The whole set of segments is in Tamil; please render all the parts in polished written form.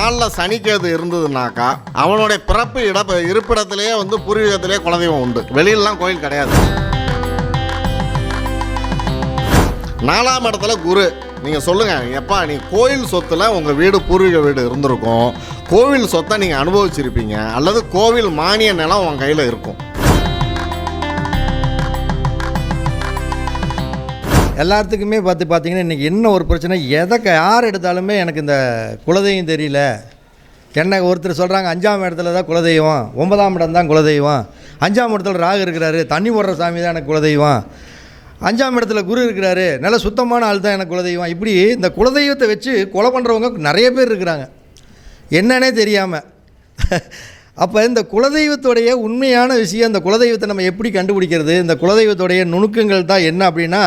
நாளில் சனிக்கேது இருந்ததுனாக்கா அவனுடைய பிறப்பு இருப்பிடத்திலேயே வந்து பூர்வீகத்திலே குலதெய்வம் உண்டு. வெளியிலலாம் கோயில் கிடையாது. 4ஆம் இடத்துல குரு. நீங்கள் சொல்லுங்கள், எப்பா நீ கோயில் சொத்தில் உங்கள் வீடு பூர்வீக வீடு இருந்திருக்கும், கோவில் சொத்தை நீங்கள் அனுபவிச்சிருப்பீங்க, அல்லது கோவில் மானிய நிலம் உங்கள் கையில் இருக்கும். எல்லாத்துக்குமே பார்த்தீங்கன்னா இன்றைக்கி என்ன ஒரு பிரச்சனை, யார் எடுத்தாலுமே எனக்கு இந்த குலதெய்வம் தெரியல. என்ன ஒருத்தர் சொல்கிறாங்க 5ஆம் இடத்துல தான் குலதெய்வம், 9ஆம் இடம் தான் குலதெய்வம், 5ஆம் இடத்துல ராகு இருக்கிறாரு, தண்ணி போடுற சாமி தான் எனக்கு குலதெய்வம், 5ஆம் இடத்துல குரு இருக்கிறாரு, நல்ல சுத்தமான ஆள் தான் எனக்கு குலதெய்வம். இப்படி இந்த குலதெய்வத்தை வச்சு கொலை பண்ணுறவங்க நிறைய பேர் இருக்கிறாங்க, என்னன்னே தெரியாமல். அப்போ இந்த குலதெய்வத்துடைய உண்மையான விஷயம், இந்த குலதெய்வத்தை நம்ம எப்படி கண்டுபிடிக்கிறது, இந்த குலதெய்வத்துடைய நுணுக்கங்கள் தான் என்ன அப்படின்னா,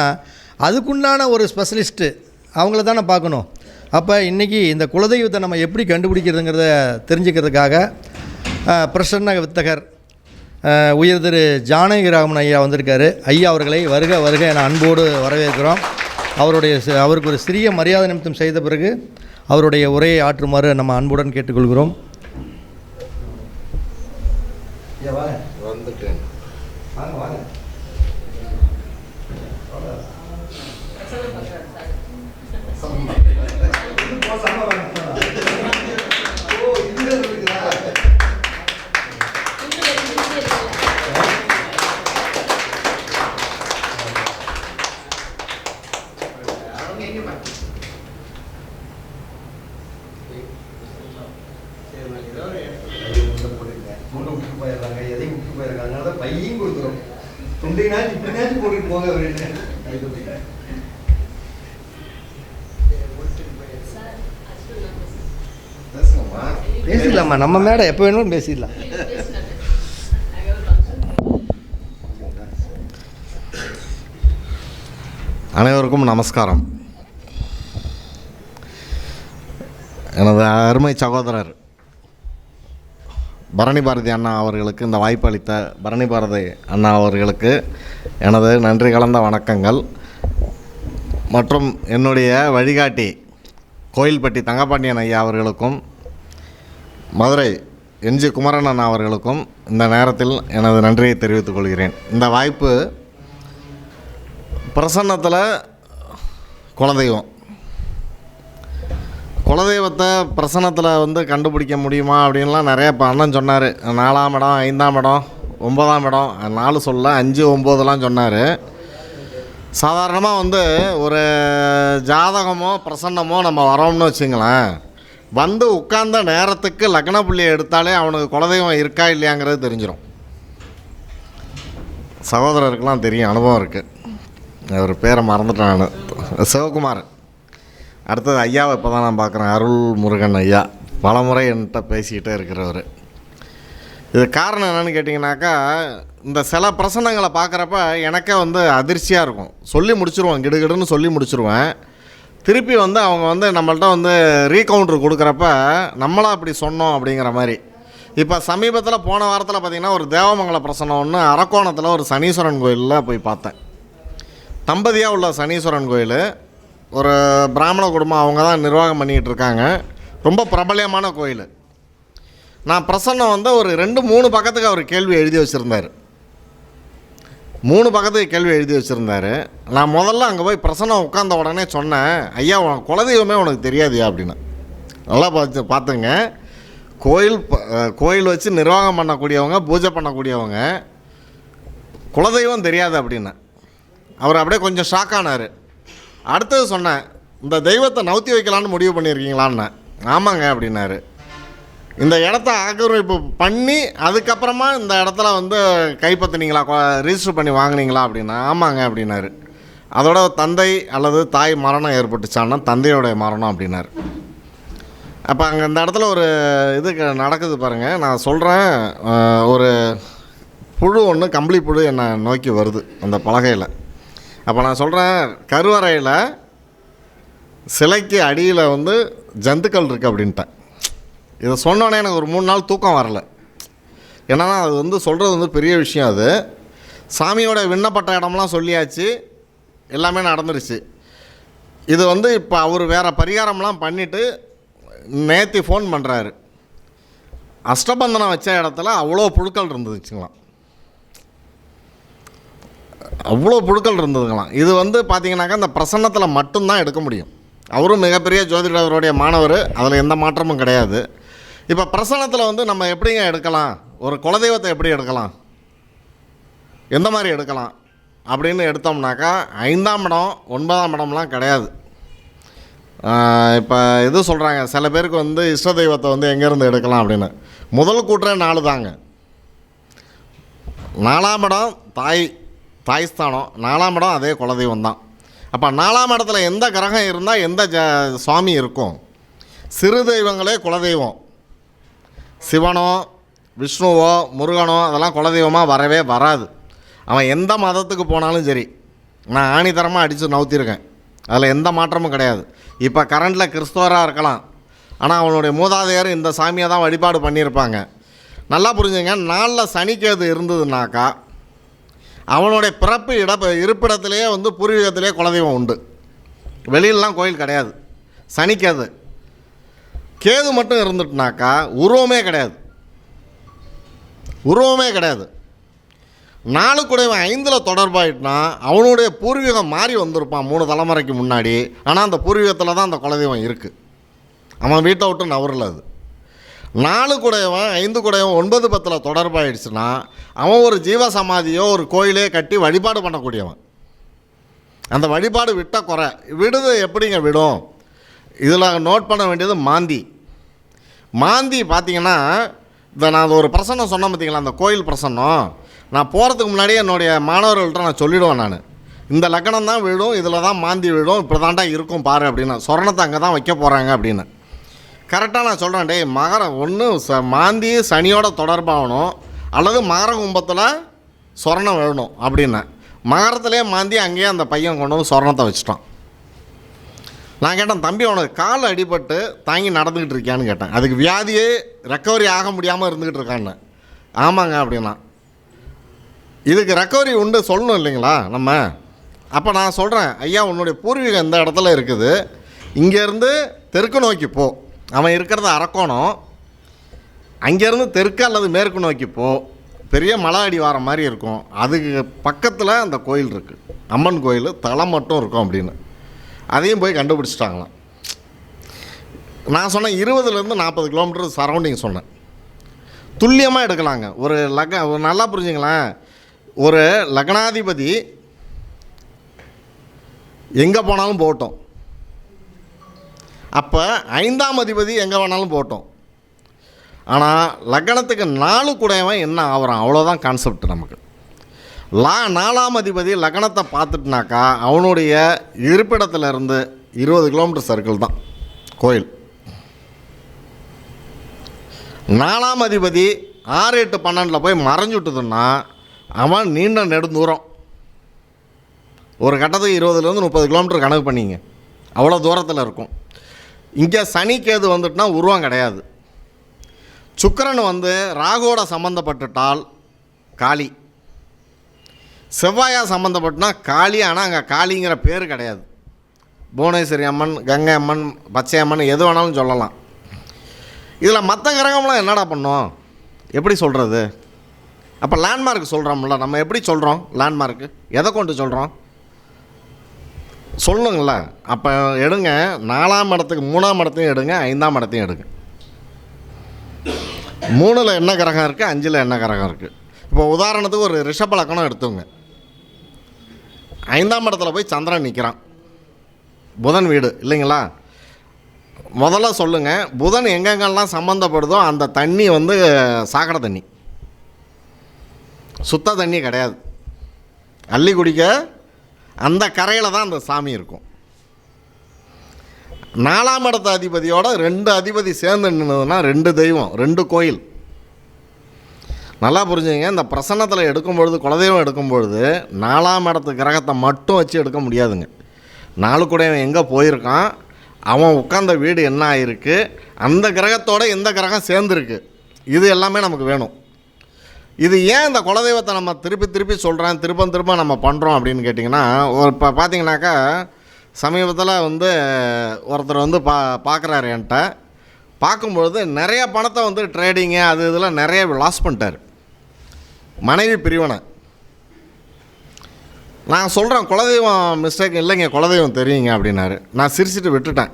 அதுக்குண்டான ஒரு ஸ்பெஷலிஸ்ட்டு அவங்கள தானே பார்க்கணும். அப்போ இன்றைக்கி இந்த குலதெய்வத்தை நம்ம எப்படி கண்டுபிடிக்கிறதுங்கிறத தெரிஞ்சுக்கிறதுக்காக பிரசன்ன வித்தகர் உயர் திரு ஜானகிராமன் ஐயா வந்திருக்காரு. ஐயா அவர்களை வருக வருக என அன்போடு வரவேற்கிறோம். அவருக்கு ஒரு சிறிய மரியாதை நிமித்தம் செய்த பிறகு அவருடைய உரையை ஆற்றுமாறு நம்ம அன்புடன் கேட்டுக்கொள்கிறோம். வந்துட்டேன். பையும் கொடுக்குறோம், துண்டினாச்சு இப்படினாச்சு போட்டுட்டு போங்க அப்படின்னு. பேசிடலாமா, நம்ம மேடம் எப்போ வேணும் பேசிடலாம். அனைவருக்கும் நமஸ்காரம். எனது அருமை சகோதரர் பரணி பாரதி அண்ணா அவர்களுக்கு, இந்த வாய்ப்பு அளித்த பரணி பாரதி அண்ணா அவர்களுக்கு எனது நன்றி கலந்த வணக்கங்கள். மற்றும் என்னுடைய வழிகாட்டி கோயில்பட்டி தங்கப்பாண்டியன் ஐயா அவர்களுக்கும், மதுரை என்ஜி குமரன் அண்ணா அவர்களுக்கும் இந்த நேரத்தில் எனது நன்றியை தெரிவித்துக் கொள்கிறேன். இந்த வாய்ப்பு பிரசன்னத்தில் குலதெய்வத்தை பிரசன்னத்தில் வந்து கண்டுபிடிக்க முடியுமா அப்படின்லாம் நிறைய இப்போ அண்ணன் சொன்னார். 4ஆம் இடம், 5ஆம் இடம், 9ஆம் இடம், 4 சொல்ல 5, 9லாம் சொன்னார். சாதாரணமாக வந்து ஒரு ஜாதகமோ பிரசன்னமோ நம்ம வரோம்னு வச்சுங்களேன், வந்து உட்கார்ந்த நேரத்துக்கு லக்ன புள்ளியை எடுத்தாலே அவனுக்கு குலதெய்வம் இருக்கா இல்லையாங்கிறது தெரிஞ்சிடும். சகோதரருக்கெலாம் தெரியும், அனுபவம் இருக்குது. அவர் பேரை மறந்துட்டேன் நான், சிவகுமார். அடுத்தது ஐயாவை இப்போ தான் நான் பார்க்குறேன், அருள் முருகன் ஐயா. பல முறை என்கிட்ட பேசிக்கிட்டே இருக்கிறவர். இது காரணம் என்னென்னு கேட்டிங்கனாக்கா, இந்த சில பிரசன்னங்களை பார்க்குறப்ப எனக்கே வந்து அதிர்ச்சியாக இருக்கும். சொல்லி முடிச்சுருவேன், கிடுகிடுன்னு சொல்லி முடிச்சுருவேன். திருப்பி வந்து அவங்க வந்து நம்மள்ட்ட வந்து ரீகவுண்டர் கொடுக்குறப்ப நம்மளாம் அப்படி சொன்னோம் அப்படிங்கிற மாதிரி. இப்போ சமீபத்தில் போன வாரத்தில் பார்த்திங்கன்னா ஒரு தேவமங்கல பிரசன்னம் ஒன்று அரக்கோணத்தில் ஒரு சனீஸ்வரன் கோயிலில் போய் பார்த்தேன். தம்பதியாக உள்ள சனீஸ்வரன் கோயில், ஒரு பிராமண குடும்பம், அவங்க தான் நிர்வாகம் பண்ணிக்கிட்டு இருக்காங்க. ரொம்ப பிரபலியமான கோயில். நான் பிரசன்னம் வந்து ஒரு 2-3 பக்கத்துக்கு அவர் கேள்வி எழுதி வச்சுருந்தார். 3 பக்கத்துக்கு கேள்வி எழுதி வச்சுருந்தார். நான் முதல்ல அங்கே போய் பிரசன்னம் உட்கார்ந்த உடனே சொன்னேன், ஐயா உனக்கு குலதெய்வமே உனக்கு தெரியாதுயா அப்படின்னு. நல்லா பார்த்துங்க, கோயில் வச்சு நிர்வாகம் பண்ணக்கூடியவங்க, பூஜை பண்ணக்கூடியவங்க, குலதெய்வம் தெரியாது அப்படின்னு. அவர் அப்படியே கொஞ்சம் ஷாக் ஆனார். அடுத்தது சொன்னேன், இந்த தெய்வத்தை நவுத்தி வைக்கலான்னு முடிவு பண்ணியிருக்கீங்களான்னு. ஆமாங்க அப்படின்னாரு. இந்த இடத்த ஆக்கிரமிப்பு பண்ணி அதுக்கப்புறமா இந்த இடத்துல வந்து கைப்பற்றினீங்களா, ரிஜிஸ்டர் பண்ணி வாங்கினீங்களா அப்படின்னா. ஆமாங்க அப்படின்னாரு. அதோட தந்தை அல்லது தாய் மரணம் ஏற்பட்டுச்சான்னா தந்தையோடைய மரணம் அப்படின்னாரு. அப்போ அங்கே இந்த இடத்துல ஒரு இது நடக்குது பாருங்கள். நான் சொல்கிறேன், ஒரு புழு ஒன்று, கம்பளி புழு என்னை நோக்கி வருது அந்த பலகையில். அப்போ நான் சொல்கிறேன், கருவறையில் சிலைக்கு அடியில் வந்து ஜந்துக்கள் இருக்குது அப்படின்ட்டேன். இதை சொன்னோன்னே எனக்கு ஒரு 3 நாள் தூக்கம் வரலை. ஏன்னா அது வந்து சொல்கிறது வந்து பெரிய விஷயம். அது சாமியோட விண்ணப்பட்ட இடம்லாம் சொல்லியாச்சு, எல்லாமே நடந்துருச்சு. இது வந்து இப்போ அவர் வேறு பரிகாரம்லாம் பண்ணிவிட்டு நேற்று ஃபோன் பண்ணுறாரு. அஷ்டபந்தனம் வச்ச இடத்துல அவ்வளோ புழுக்கள் இருந்துச்சுங்களாம், அவ்வளோ புழுக்கள் இருந்ததுங்களாம். இது வந்து பார்த்திங்கனாக்கா இந்த பிரசன்னத்தில் மட்டும்தான் எடுக்க முடியும். அவரும் மிகப்பெரிய ஜோதிடருடைய மாணவர், அதில் எந்த மாற்றமும் கிடையாது. இப்போ பிரசன்னத்தில் வந்து நம்ம எப்படிங்க எடுக்கலாம், ஒரு குலதெய்வத்தை எப்படி எடுக்கலாம், எந்த மாதிரி எடுக்கலாம் அப்படின்னு எடுத்தோம்னாக்கா 5ஆம் இடம் 9ஆம் இடம்லாம் கிடையாது. இப்போ இது சொல்கிறாங்க சில பேருக்கு வந்து இஷ்ட தெய்வத்தை வந்து எங்கேருந்து எடுக்கலாம் அப்படின்னு. முதல் கூட்டுற 4 தாங்க. 4ஆம் இடம் தாய் ஸ்தானம், 4ஆம் இடம் அதே குலதெய்வம் தான். அப்போ 4ஆம் இடத்துல எந்த கிரகம் இருந்தால் எந்த சுவாமி இருக்கும். சிறு தெய்வங்களே குலதெய்வம். சிவனோ விஷ்ணுவோ முருகனோ அதெல்லாம் குலதெய்வமாக வரவே வராது. அவன் எந்த மதத்துக்கு போனாலும் சரி, நான் ஆணித்தரமாக அடித்து நவுத்திருக்கேன், அதில் எந்த மாற்றமும் கிடையாது. இப்போ கரண்டில் கிறிஸ்தவராக இருக்கலாம், ஆனால் அவனுடைய மூதாதையர் இந்த சாமியை தான் வழிபாடு பண்ணியிருப்பாங்க. நல்லா புரிஞ்சுங்க, 4 சனிக்கேது இருந்ததுனாக்கா அவனுடைய பிறப்பு இருப்பிடத்திலேயே வந்து பூர்வீகத்திலே குலதெய்வம் உண்டு. வெளியிலலாம் கோயில் கிடையாது. சனிக்கேது கேது மட்டும் இருந்துட்டுனாக்கா உருவமே கிடையாது, உருவமே கிடையாது. 4 கூடவன் 5ல் தொடர்பாயிட்டுனா அவனுடைய பூர்வீகம் மாறி வந்திருப்பான் 3 தலைமுறைக்கு முன்னாடி. ஆனால் அந்த பூர்வீகத்தில் தான் அந்த குலதெய்வம் இருக்குது, அவன் வீட்டை விட்டு நவரில். அது 4 கூடவன் 5 கூடவன் 9 10ல் தொடர்பாயிடுச்சுன்னா அவன் ஒரு ஜீவசமாதியோ ஒரு கோயிலே கட்டி வழிபாடு பண்ணக்கூடியவன். அந்த வழிபாடு விட்ட குறை விடுது எப்படிங்க விடும். இதில் நோட் பண்ண வேண்டியது மாந்தி பார்த்திங்கன்னா, இந்த நான் ஒரு பிரசன்னம் சொன்னேன் பார்த்திங்களா, அந்த கோயில் பிரசன்னம், நான் போகிறதுக்கு முன்னாடியே என்னுடைய மாணவர்கள்ட்ட நான் சொல்லிவிடுவேன். நான் இந்த லக்கணம் தான் விடும், இதில் தான் மாந்தி விடும், இப்படி தாண்டா இருக்கும் பாரு அப்படின்னு. சொர்ணத்தை அங்கே தான் வைக்க போகிறாங்க அப்படின்னு கரெக்டாக நான் சொல்கிறேன். டே மகரம் ஒன்று மாந்தி சனியோட தொடர்பாகணும், அல்லது மகர கும்பத்தில் சொர்ணம் விழணும் அப்படின்னு. மகரத்துலேயே மாந்தி அங்கேயே அந்த பையன் கொண்டு வந்து சொர்ணத்தை வச்சுட்டான். நான் கேட்டேன், தம்பி உனக்கு கால் அடிபட்டு தாங்கி நடந்துக்கிட்டு இருக்கியான்னு கேட்டேன். அதுக்கு வியாதியே ரெக்கவரி ஆக முடியாமல் இருந்துக்கிட்டு இருக்கான்னு. ஆமாங்க அப்படின்னா, இதுக்கு ரெக்கவரி உண்டு சொல்லணும் இல்லைங்களா நம்ம. அப்போ நான் சொல்கிறேன், ஐயா உன்னுடைய பூர்வீகம் இந்த இடத்துல இருக்குது, இங்கேருந்து தெற்கு நோக்கி போ, அவன் இருக்கிறது அரக்கோணம், அங்கேருந்து தெற்கு அல்லது மேற்கு நோக்கி போ, பெரிய மலை அடி வார மாதிரி இருக்கும், அதுக்கு பக்கத்தில் அந்த கோயில் இருக்குது, அம்மன் கோயில் தலம் மட்டும் இருக்கும் அப்படின்னு. அதையும் போய் கண்டுபிடிச்சிட்டாங்களாம். நான் சொன்னேன் 20லேருந்து 40 கிலோமீட்டர் சரௌண்டிங் சொன்னேன், துல்லியமாக எடுக்கலாங்க. ஒரு நல்லா புரிஞ்சுங்களேன், ஒரு லக்னாதிபதி எங்கே போனாலும் போகட்டும், அப்போ 5ஆம் அதிபதி எங்கே வேணாலும் போகட்டும், ஆனால் லக்னத்துக்கு 4 கூடவன் என்ன ஆகிறான், அவ்வளோதான் கான்செப்ட் நமக்கு. 4ஆம் அதிபதி லக்னத்தை பார்த்துட்டுனாக்கா அவனுடைய இருப்பிடத்திலிருந்து 20 கிலோமீட்டர் சர்க்கிள் தான் கோயில். 4ஆம் அதிபதி 6 8 12 போய் மறைஞ்சுட்டுதுன்னா அவன் நீண்ட நெடுந்தூரம், ஒரு கட்டத்துக்கு 20லேருந்து 30 கிலோமீட்டர் கணக்கு பண்ணிங்க, அவ்வளோ தூரத்தில் இருக்கும். இங்கே சனி கேது வந்துட்டுனா உருவம் கிடையாது. சுக்கிரன் வந்து ராகுவோட சம்மந்தப்பட்டுட்டால் காளி, செவ்வாயா சம்மந்தப்பட்டுனா காளி, ஆனால் அங்கே காளிங்கிற பேர் கிடையாது. புவனேஸ்வரி அம்மன், கங்கை அம்மன், பச்சை அம்மன் எது வேணாலும் சொல்லலாம். இதில் மற்ற கிரகம்லாம் என்னடா பண்ணோம், எப்படி சொல்கிறது? அப்போ லேண்ட்மார்க் சொல்கிறோம்ல, நம்ம எப்படி சொல்கிறோம் லேண்ட்மார்க்கு, எதை கொண்டு சொல்கிறோம் சொல்லுங்கள. அப்போ எடுங்க, 4ஆம் இடத்துக்கு 3ஆம் இடத்தையும் எடுங்க, 5ஆம் இடத்தையும் எடுங்க. 3ல் என்ன கிரகம் இருக்குது, 5ல் என்ன கிரகம் இருக்குது. இப்போ உதாரணத்துக்கு ஒரு ரிஷப லக்னம் எடுத்துங்க, 5ஆம் இடத்துல போய் சந்திரன் நிற்கிறான், புதன் வீடு இல்லைங்களா. முதல்ல சொல்லுங்கள், புதன் எங்கெங்கெல்லாம் சம்மந்தப்படுதோ அந்த தண்ணி வந்து சாக்கடை தண்ணி, சுத்த தண்ணி கிடையாது. அள்ளி குடிக்க அந்த கரையில் தான் அந்த சாமி இருக்கும். 4ஆம் இடத்து அதிபதியோட 2 அதிபதி சேர்ந்து நின்றுதுன்னா 2 தெய்வம் 2 கோயில். நல்லா புரிஞ்சுங்க, இந்த பிரசன்னத்தில் எடுக்கும்பொழுது, குலதெய்வம் எடுக்கும்பொழுது 4ஆம் இடத்து கிரகத்தை மட்டும் வச்சு எடுக்க முடியாதுங்க. 4 கூடவன் எங்கே போயிருக்கான், அவன் உட்கார்ந்த வீடு என்ன ஆகிருக்கு, அந்த கிரகத்தோட எந்த கிரகம் சேர்ந்துருக்கு, இது எல்லாமே நமக்கு வேணும். இது ஏன் இந்த குலதெய்வத்தை நம்ம திருப்பி சொல்கிறேன், திரும்ப நம்ம பண்ணுறோம் அப்படின்னு கேட்டிங்கன்னா, இப்போ பார்த்தீங்கன்னாக்கா சமீபத்தில் வந்து ஒருத்தர் வந்து பார்க்குறாரு என்கிட்ட, பார்க்கும்பொழுது நிறைய பணத்தை வந்து ட்ரேடிங்கு அது இதெல்லாம் நிறைய லாஸ் பண்ணிட்டார். மனைவி பிரிவினை. நான் சொல்கிறேன் குலதெய்வம் மிஸ்டேக் இல்லைங்க, குலதெய்வம் தெரியுங்க அப்படின்னாரு. நான் சிரிச்சுட்டு விட்டுட்டேன்.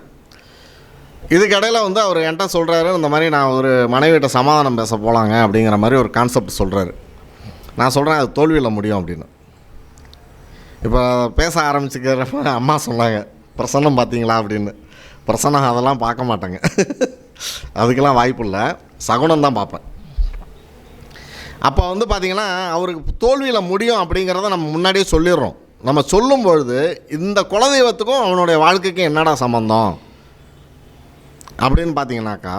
இதுக்கடையில் வந்து அவர் என்கிட்ட சொல்கிறாரு, இந்த மாதிரி நான் ஒரு மனைவிட்ட சமாதானம் பேச போகலாங்க அப்படிங்கிற மாதிரி ஒரு கான்செப்ட் சொல்கிறாரு. நான் சொல்கிறேன் அது தோல்வியில் முடியும் அப்படின்னு. இப்போ பேச ஆரம்பிச்சுக்கிறப்ப அம்மா சொன்னாங்க, பிரசன்னம் பார்த்தீங்களா அப்படின்னு. பிரசன்னம் அதெல்லாம் பார்க்க மாட்டேங்க, அதுக்கெல்லாம் வாய்ப்பு இல்லை, சகுனம் தான் பார்ப்பேன். அப்போ வந்து பார்த்திங்கன்னா அவருக்கு தோல்வியில் முடியும் அப்படிங்கிறத நம்ம முன்னாடியே சொல்லிடுறோம். நம்ம சொல்லும் பொழுது இந்த குலதெய்வத்துக்கும் அவனுடைய வாழ்க்கைக்கும் என்னடா சம்பந்தம் அப்படின்னு பார்த்தீங்கன்னாக்கா,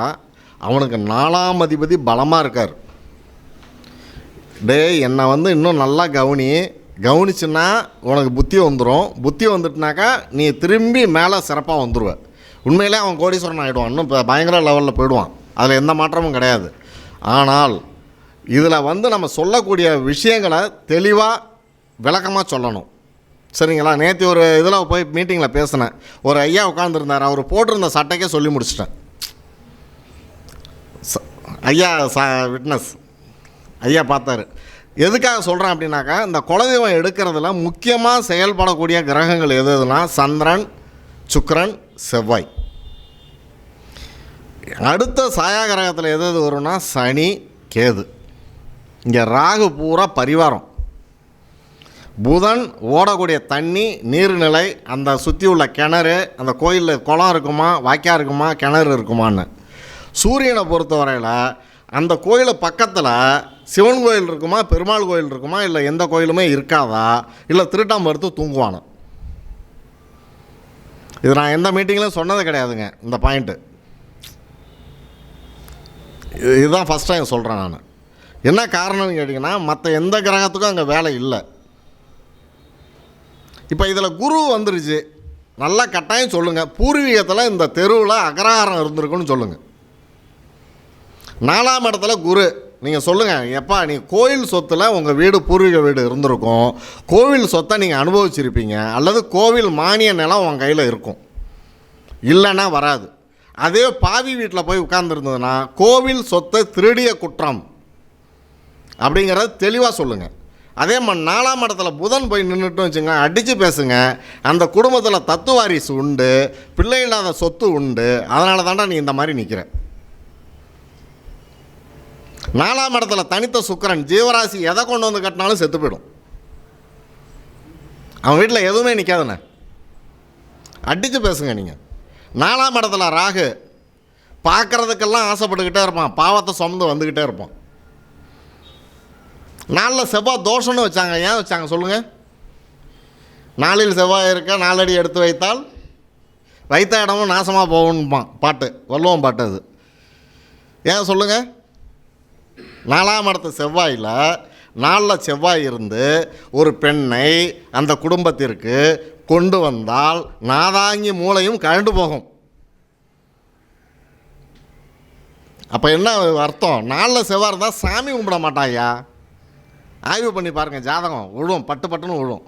அவனுக்கு 4ஆம் அதிபதி பலமாக இருக்கார். என்னை வந்து இன்னும் நல்லா கவனிச்சுன்னா உனக்கு புத்தி வந்துடும். புத்தி வந்துட்டுனாக்கா நீ திரும்பி மேலே சிறப்பாக வந்துடுவ. உண்மையிலே அவன் கோடீஸ்வரன் ஆகிடுவான், இன்னும் இப்போ பயங்கர லெவலில் போயிடுவான், அதில் எந்த மாற்றமும் கிடையாது. ஆனால் இதில் வந்து நம்ம சொல்லக்கூடிய விஷயங்களை தெளிவாக விளக்கமாக சொல்லணும். சரிங்களா? நேற்று ஒரு இதில் போய் மீட்டிங்கில் பேசினேன். ஒரு ஐயா உட்காந்துருந்தார், அவர் போட்டிருந்த சட்டைக்கே சொல்லி முடிச்சிட்டேன். ஐயா விட்னஸ் ஐயா பார்த்தாரு. எதுக்காக சொல்கிறேன் அப்படின்னாக்கா, இந்த குலதெய்வம் எடுக்கிறதுல முக்கியமாக செயல்படக்கூடிய கிரகங்கள் எது எதுனா சந்திரன், சுக்கிரன், செவ்வாய். அடுத்த சாயா கிரகத்தில் எது எது வரும்னா சனி, கேது. இங்கே ராகு பூரா பரிவாரம். புதன் ஓடக்கூடிய தண்ணி, நீர்நிலை, அந்த சுற்றி உள்ள கிணறு, அந்த கோயிலில் குளம் இருக்குமா, வாய்க்கா இருக்குமா, கிணறு இருக்குமான்னு. சூரியனை பொறுத்தவரையில் அந்த கோயில் பக்கத்தில் சிவன் கோயில் இருக்குமா, பெருமாள் கோயில் இருக்குமா, இல்லை எந்த கோயிலுமே இருக்காதா, இல்லை திருட்டாம் மறுத்து தூங்குவானு. இது நான் எந்த மீட்டிங்லையும் சொன்னது கிடையாதுங்க. இந்த பாயிண்ட்டு இதுதான் ஃபஸ்ட் டைம் சொல்கிறேன் நான். என்ன காரணம்னு கேட்டிங்கன்னா, மற்ற எந்த கிரகத்துக்கும் அங்கே வேலை இல்லை. இப்போ இதில் குரு வந்துருச்சு, நல்லா கட்டாயம் சொல்லுங்கள், பூர்வீகத்தில் இந்த தெருவில் அகராரம் இருந்திருக்குன்னு சொல்லுங்கள். 4ஆம் இடத்துல குரு. நீங்கள் சொல்லுங்கள், எப்பா நீ கோவில் சொத்தில் உங்கள் வீடு பூர்வீக வீடு இருந்திருக்கும், கோவில் சொத்தை நீங்கள் அனுபவிச்சிருப்பீங்க, அல்லது கோவில் மானிய நிலம் உங்கள் கையில் இருக்கும், இல்லைன்னா வராது. அதே பாவி வீட்டில் போய் உட்கார்ந்துருந்ததுன்னா கோவில் சொத்தை திருடிய குற்றம் அப்படிங்கிறத தெளிவாக சொல்லுங்கள். அதே மாதிரி 4ஆம் இடத்துல புதன் போய் நின்றுட்டு வச்சுங்க, அடித்து பேசுங்க, அந்த குடும்பத்தில் தத்துவாரிசு உண்டு, பிள்ளை இல்லாத சொத்து உண்டு, அதனால தாண்டா நீ இந்த மாதிரி நிற்கிற. 4ஆம் இடத்துல தனித்த சுக்கிரன், ஜீவராசி எதை கொண்டு வந்து கட்டினாலும் செத்து போயிடும். அவன் வீட்டில் எதுவுமே நிற்காதுண்ணே, அடித்து பேசுங்க நீங்கள். 4ஆம் இடத்துல ராகு, பார்க்குறதுக்கெல்லாம் ஆசைப்பட்டுக்கிட்டே இருப்பான், பாவத்தை சுமந்து வந்துக்கிட்டே இருப்பான். 4 செவ்வாய் தோஷம்னு வச்சாங்க. ஏன் வச்சாங்க சொல்லுங்கள்? 4 செவ்வாய் இருக்க 4 அடி எடுத்து வைத்தால் வைத்த இடமும் நாசமாக போகணும்பான் பாட்டு, வள்ளுவம் பாட்டு. அது ஏன் சொல்லுங்கள்? 4ஆம் இடத்து செவ்வாயில் 4 செவ்வாய் இருந்து ஒரு பெண்ணை அந்த குடும்பத்திற்கு கொண்டு வந்தால் நாதாங்கி மூளையும் கழண்டு போகும். அப்போ என்ன அர்த்தம்? 4 செவ்வாய் இருந்தால் சாமி கும்பிட மாட்டாயா? ஆய்வு பண்ணி பாருங்கள், ஜாதகம் விழும், பட்டு பட்டுன்னு விழும்.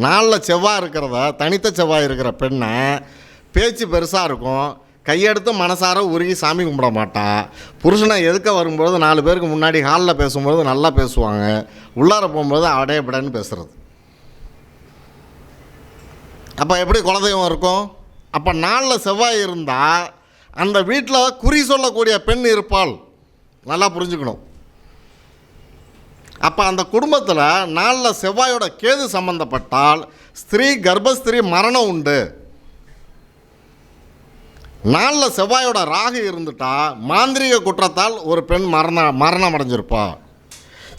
4 செவ்வாய் இருக்கிறத, தனித்த செவ்வாய் இருக்கிற பெண்ணை பேச்சு பெருசாக இருக்கும், கையெடுத்து மனசார உருகி சாமி கும்பிட மாட்டா. புருஷனை எதுக்க வரும்போது 4 பேருக்கு முன்னாடி ஹாலில் பேசும்போது நல்லா பேசுவாங்க, உள்ளார போகும்போது அடையப்படன்னு பேசுகிறது. அப்போ எப்படி குலதெய்வம் இருக்கும்? அப்போ 4 செவ்வாய் இருந்தால் அந்த வீட்டில் குறி சொல்லக்கூடிய பெண் இருப்பாள். நல்லா புரிஞ்சுக்கணும். அப்போ அந்த குடும்பத்தில் 4 செவ்வாயோட கேது சம்பந்தப்பட்டால் ஸ்திரீ கர்ப்பஸ்திரீ மரணம் உண்டு. 4 செவ்வாயோட ராகு இருந்துட்டா மாந்திரிக குற்றத்தால் ஒரு பெண் மரணம் அடைஞ்சிருப்பா.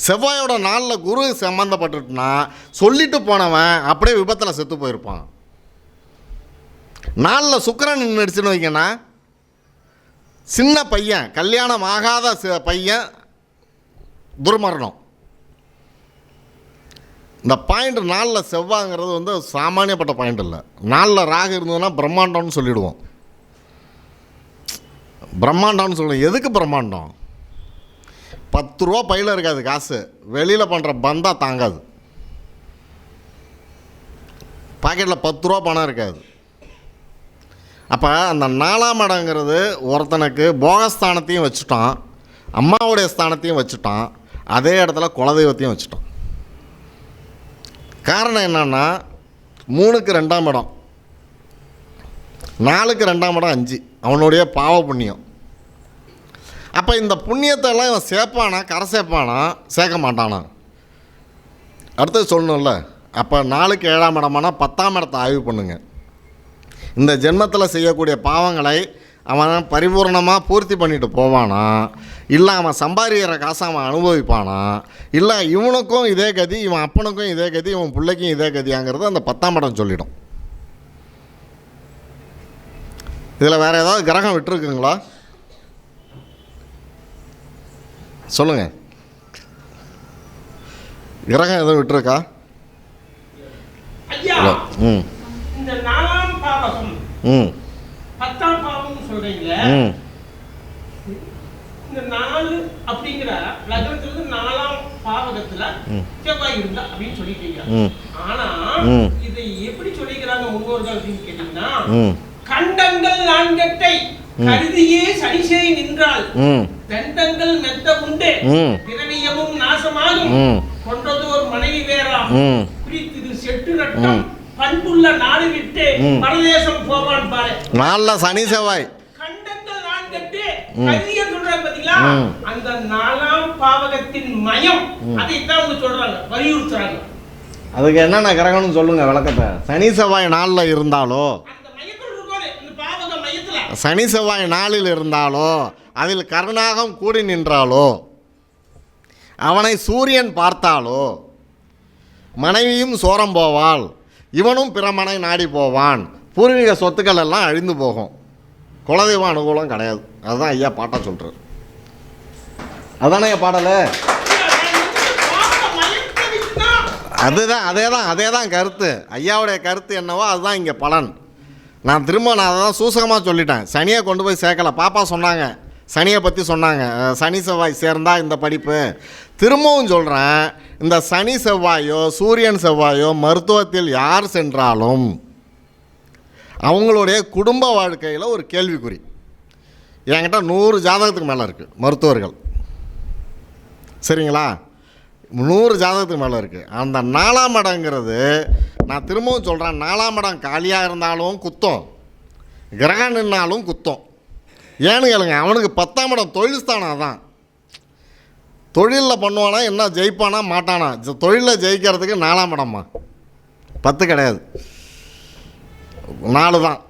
செவ்வாயோட 4 குரு சம்மந்தப்பட்டுட்டுனா சொல்லிட்டு போனவன் அப்படியே விபத்தில் செத்து போயிருப்பான். 4 சுக்கிரன் நின்றுடுச்சுன்னு வைக்கண்ணா, சின்ன பையன், கல்யாணம் ஆகாத பையன் துர்மரணம். இந்த பாயிண்ட் 4 செவ்வாய்ங்கிறது வந்து சாமானியப்பட்ட பாயிண்ட் இல்லை. 4 ராகு இருந்ததுன்னா பிரம்மாண்டம்னு சொல்லிவிடுவோம். பிரம்மாண்டம்னு சொல்லுவோம். எதுக்கு பிரம்மாண்டம்? 10 ரூபா பையில் இருக்காது காசு, வெளியில் பண்ணுற பந்தா தாங்காது. பாக்கெட்டில் 10 ரூபா பணம் இருக்காது. அப்போ அந்த 4ஆம் இடங்கிறது ஒருத்தனுக்கு போகஸ்தானத்தையும் வச்சுட்டான், அம்மாவுடைய ஸ்தானத்தையும் வச்சுட்டான், அதே இடத்துல குலதெய்வத்தையும் வச்சுட்டான். காரணம் என்னன்னா 3க்கு 2ஆம் இடம், 4க்கு 2ஆம் இடம் 5 அவனுடைய பாவ புண்ணியம். அப்போ இந்த புண்ணியத்தை எல்லாம் இவன் சேர்ப்பானா, கரை சேர்ப்பானா, சேர்க்க மாட்டானா? அடுத்தது சொல்லணும்ல. அப்போ 4க்கு 7ஆம் இடமானா 10ஆம் இடத்தை ஆய்வு பண்ணுங்க. இந்த ஜென்மத்தில் செய்யக்கூடிய பாவங்களை அவன் பரிபூர்ணமாக பூர்த்தி பண்ணிட்டு போவானா, இல்லை அவன் சம்பாதிக்கிற காசை அவன் அனுபவிப்பானா, இல்லை இவனுக்கும் இதே கதி, இவன் அப்பனுக்கும் இதே கதி, இவன் பிள்ளைக்கும் இதே கதியாங்கிறது அந்த 10ஆம் இடம் சொல்லிடும். இதில் வேறு ஏதாவது கிரகம் விட்டுருக்குங்களா? சொல்லுங்கள். கிரகம் எதுவும் விட்டுருக்கா? இந்த 4ஆம் பாவகம் 10ஆம் பாவம் சொல்றீங்க. இந்த 4 அப்படிங்கிற லக்னத்துல 4ஆம் பாவகத்துல செவ்வாய் இருந்தா அப்படின்னு சொல்லிட்டீங்க. ஆனா இதை எப்படி சொல்லிக்கிறாங்க முன்னோர்கள் அப்படின்னு கேட்டீங்கன்னா, கண்டங்கள் 4 கருதியே சனிசேய் நின்றால் தண்டங்கள் மெத்த உண்டு, பிறவியமும் நாசமாகும், கொன்றது ஒரு மனைவி வேறாம், பிரித்திரு செட்டு நட்டம், பண்புள்ள நாடு விட்டு பரதேசம் போவான் பாரு. நல்ல சனி செவ்வாய் கண்டங்கள் 4 கருதிய சொல்றாங்க பாத்தீங்களா, அந்த 4ஆம் பாவகத்தின் மயம் அதைத்தான் அவங்க சொல்றாங்க, வலியுறுத்துறாங்க. அதுக்கு என்னென்ன கிரகம்னு சொல்லுங்க விளக்கத்தை. சனி செவ்வாய் 4ல் இருந்தாலோ, சனி செவ்வாய் 4ல் இருந்தாலோ, அதில் கருணாகம் கூடி நின்றாலோ, அவனை சூரியன் பார்த்தாலோ, மனைவியும் சோரம் போவாள், இவனும் பிறமனை நாடி போவான், பூர்வீக சொத்துக்கள் எல்லாம் அழிந்து போகும், குலதெய்வ அனுகூலம் கிடையாது. அதுதான் ஐயா பாட்டா சொல்கிறார். அதானே பாடல? அதே தான் கருத்து. ஐயாவுடைய கருத்து என்னவோ அதுதான் இங்கே பலன். நான் அதை தான் சூசகமாக சொல்லிட்டேன். சனியை கொண்டு போய் சேர்க்கலை. பாப்பா சொன்னாங்க, சனியை பற்றி சொன்னாங்க, சனி செவ்வாய் சேர்ந்தால் இந்த படிப்பு. திரும்பவும் சொல்கிறேன், இந்த சனி செவ்வாயோ சூரியன் செவ்வாயோ மருத்துவத்தில் யார் சென்றாலும் அவங்களுடைய குடும்ப வாழ்க்கையில் ஒரு கேள்விக்குறி. என்கிட்ட 100 ஜாதகத்துக்கு மேலே இருக்குது மருத்துவர்கள், சரிங்களா? 100 ஜாதகத்துக்கு மேலே இருக்குது. அந்த 4ஆம் இடங்கிறது, நான் திரும்பவும் சொல்கிறேன், 4ஆம் இடம் காலியாக இருந்தாலும் குத்தம், கிரகம் நின்னாலும் குத்தம். ஏன்னு கேளுங்க, அவனுக்கு 10ஆம் இடம் தொழில் ஸ்தானம் தான். தொழிலில் பண்ணுவானா என்ன, ஜெயிப்பானா மாட்டானா? தொழிலில் ஜெயிக்கிறதுக்கு 4ஆம் இடம்மா, 10 கிடையாது, 4 தான்.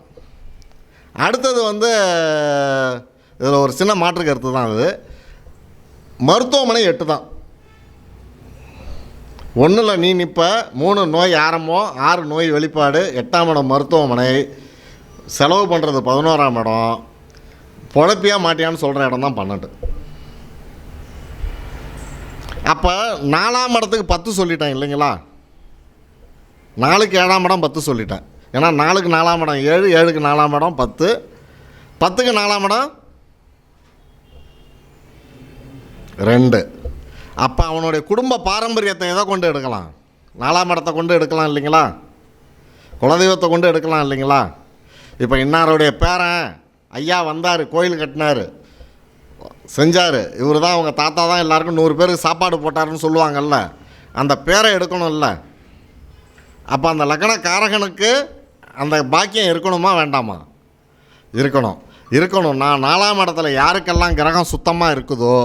அடுத்தது இதில் ஒரு சின்ன மாற்று கருத்து தான். அது மருத்துவமனை 8 தான். 1ல் நீ நிற்ப, 3 நோய் ஆரம்பம், 6 நோய் வெளிப்பாடு, 8ஆம் இடம் மருத்துவமனை, செலவு பண்ணுறது 11ஆம் இடம், பொழப்பியாக மாட்டியான்னு சொல்கிற இடம் தான் 12. அப்போ 4ஆம் இடத்துக்கு 10 சொல்லிட்டேன் இல்லைங்களா? 4க்கு 7ஆம் இடம் 10 சொல்லிட்டேன். ஏன்னா 4க்கு 4ஆம் இடம் 7, 7க்கு 4ஆம் இடம் 10, 10க்கு 4ஆம் இடம் 2. அப்போ அவனுடைய குடும்ப பாரம்பரியத்தை எதை கொண்டு எடுக்கலாம்? 4ஆம் இடத்தை கொண்டு எடுக்கலாம் இல்லைங்களா? குலதெய்வத்தை கொண்டு எடுக்கலாம் இல்லைங்களா? இப்போ இன்னாருடைய பேரன் ஐயா வந்தார், கோயில் கட்டினார், செஞ்சார், இவர் தான் அவங்க தாத்தா தான் எல்லாருக்கும் 100 பேருக்கு சாப்பாடு போட்டாருன்னு சொல்லுவாங்கல்ல, அந்த பேரை எடுக்கணும்ல. அப்போ அந்த லக்னக்காரகனுக்கு அந்த பாக்கியம் இருக்கணுமா வேண்டாமா? இருக்கணும். நான் 4ஆம் இடத்துல யாருக்கெல்லாம் கிரகம் சுத்தமாக இருக்குதோ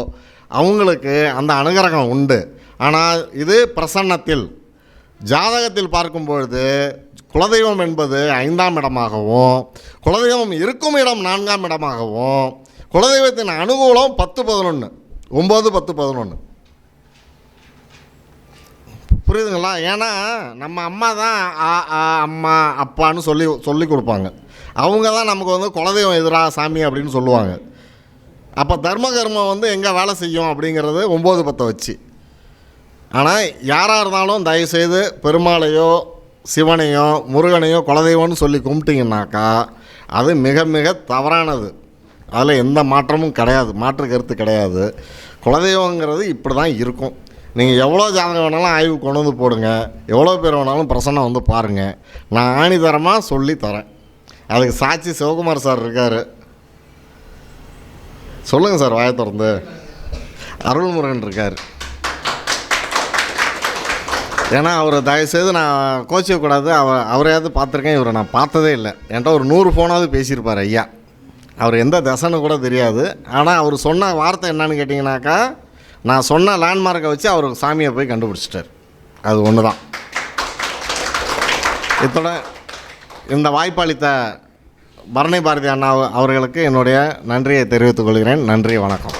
அவங்களுக்கு அந்த அனுகிரகம் உண்டு. ஆனால் இது பிரசன்னத்தில், ஜாதகத்தில் பார்க்கும்பொழுது குலதெய்வம் என்பது 5ஆம் இடமாகவும், குலதெய்வம் இருக்கும் இடம் 4ஆம் இடமாகவும், குலதெய்வத்தின் அனுகூலம் 10-11, 9-10-11. புரியுதுங்களா? ஏன்னா நம்ம அம்மா தான் அம்மா அப்பான்னு சொல்லி கொடுப்பாங்க. அவங்க தான் நமக்கு குலதெய்வம் எதிராக சாமி அப்படின்னு சொல்லுவாங்க. அப்போ தர்ம கர்மம் எங்கே வேலை செய்யும் அப்படிங்கிறது 9-10 வச்சு. ஆனால் யாராக இருந்தாலும் தயவுசெய்து பெருமாளையோ சிவனையோ முருகனையோ குலதெய்வம்னு சொல்லி கும்பிட்டிங்கனாக்கா அது மிக மிக தவறானது. அதில் எந்த மாற்றமும் கிடையாது, மாற்று கருத்து கிடையாது. குலதெய்வங்கிறது இப்படி தான் இருக்கும். நீங்கள் எவ்வளோ ஜாதகம் வேணாலும் ஆய்வு கொண்டு போடுங்க, எவ்வளோ பேர் வேணாலும் பிரசன்னம் பாருங்கள், நான் ஆணிதரமாக சொல்லி தரேன். அதுக்கு சாட்சி சிவகுமார் சார் இருக்கார். சொல்லுங்கள் சார், வாயை திறந்து. அருள்முருகன் இருக்கார். ஏன்னா அவர் தயவுசெய்து நான் கோச்சிக்கக்கூடாது. அவரையாவது பார்த்துருக்கேன், இவரை நான் பார்த்ததே இல்லை. என்கிட்ட ஒரு 100 ஃபோனாவது பேசியிருப்பார் ஐயா. அவர் எந்த தசைன்னு கூட தெரியாது. ஆனால் அவர் சொன்ன வார்த்தை என்னன்னு கேட்டிங்கனாக்கா, நான் சொன்ன லேண்ட்மார்க்கை வச்சு அவர் சாமியை போய் கண்டுபிடிச்சிட்டார். அது ஒன்று தான். இத்தோட இந்த வாய்ப்பளித்த பரணி பாரதி அண்ணா அவர்களுக்கு என்னுடைய நன்றியை தெரிவித்துக் கொள்கிறேன். நன்றி, வணக்கம்.